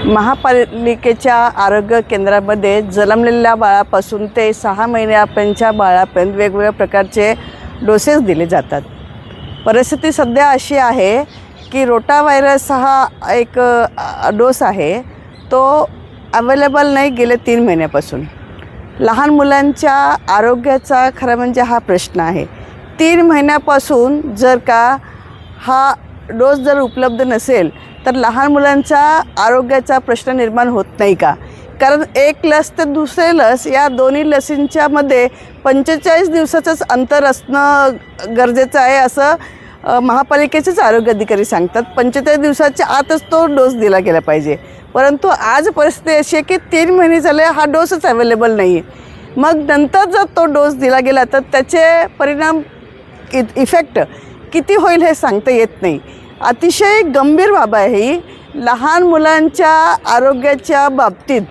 महापालिकेच्या आरोग्य केंद्रामध्ये जन्मलेल्या बाळापासून ते 6 महिन्यापर्यंतच्या बाळापर्यंत वेगवेगळ्या प्रकारचे डोसेस दिले जातात। परिस्थिती सध्या अशी आहे की रोटाव्हायरस हा एक डोस आहे, तो अवेलेबल नाही गेले 3 महिन्यापासून। लहान मुलांच्या आरोग्याचा खरं म्हणजे हा प्रश्न आहे। 3 महिन्यापासून जर का हा डोस जर उपलब्ध नसेल तर लहान मुलांचा आरोग्याचा प्रश्न निर्माण होत नाही का? कारण एक लस तर दुसरे लस या दोन्ही लसींच्या मध्ये 45 दिवसाचंच अंतर असणं गरजेचं आहे असं महापालिकेचेच आरोग्य अधिकारी सांगतात। 45 दिवसाच्या आतच तो डोस दिला गेला पाहिजे, परंतु आज परिस्थिती अशी आहे की 3 महिने झाले हा डोसच अवेलेबल नाही आहे। मग नंतर जर तो डोस दिला गेला तर त्याचे परिणाम इफेक्ट किती होईल हे सांगता येत नाही। अतिशय गंभीर बाब आहे ही। लहान मुलांच्या आरोग्याच्या बाबतीत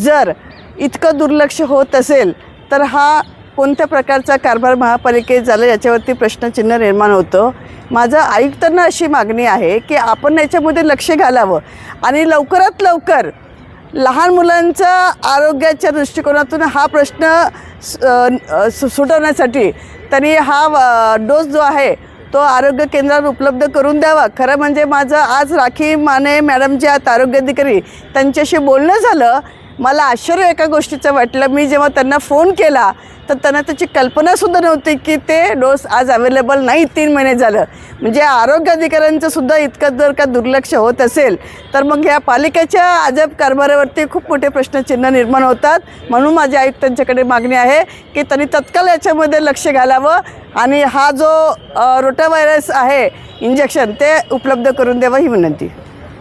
जर इतकं दुर्लक्ष होत असेल तर हा कोणत्या प्रकारचा कारभार महापालिकेत झाला याच्यावरती प्रश्नचिन्ह निर्माण होतं। माझं आयुक्तांना अशी मागणी आहे की आपण याच्यामध्ये लक्ष घालावं आणि लवकरात लवकर लहान मुलांच्या आरोग्याच्या दृष्टिकोनातून हा प्रश्न सुटवण्यासाठी त्यांनी हा डोस जो आहे तो आरोग्य केंद्रात उपलब्ध करून द्यावा। खरं म्हणजे माझं आज राखी माने मॅडम जे आहेत आरोग्य अधिकारी त्यांच्याशी बोलणं झालं। मला आश्चर्य एका गोष्टीचं वाटलं, मी जेव्हा त्यांना फोन केला तर त्यांना त्याची कल्पनासुद्धा नव्हती की ते डोस आज अवेलेबल नाही 3 महिने झालं। म्हणजे आरोग्य अधिकाऱ्यांचं सुद्धा इतकं जर का दुर्लक्ष होत असेल तर मग या पालिकेच्या अजब कारभारावरती खूप मोठे प्रश्नचिन्ह निर्माण होतात। म्हणून माझ्या आयुक्तांच्याकडे मागणी आहे की त्यांनी तत्काळ याच्यामध्ये लक्ष घालावं आणि हा जो रोटाव्हायरस आहे इंजेक्शन ते उपलब्ध करून द्यावं ही विनंती।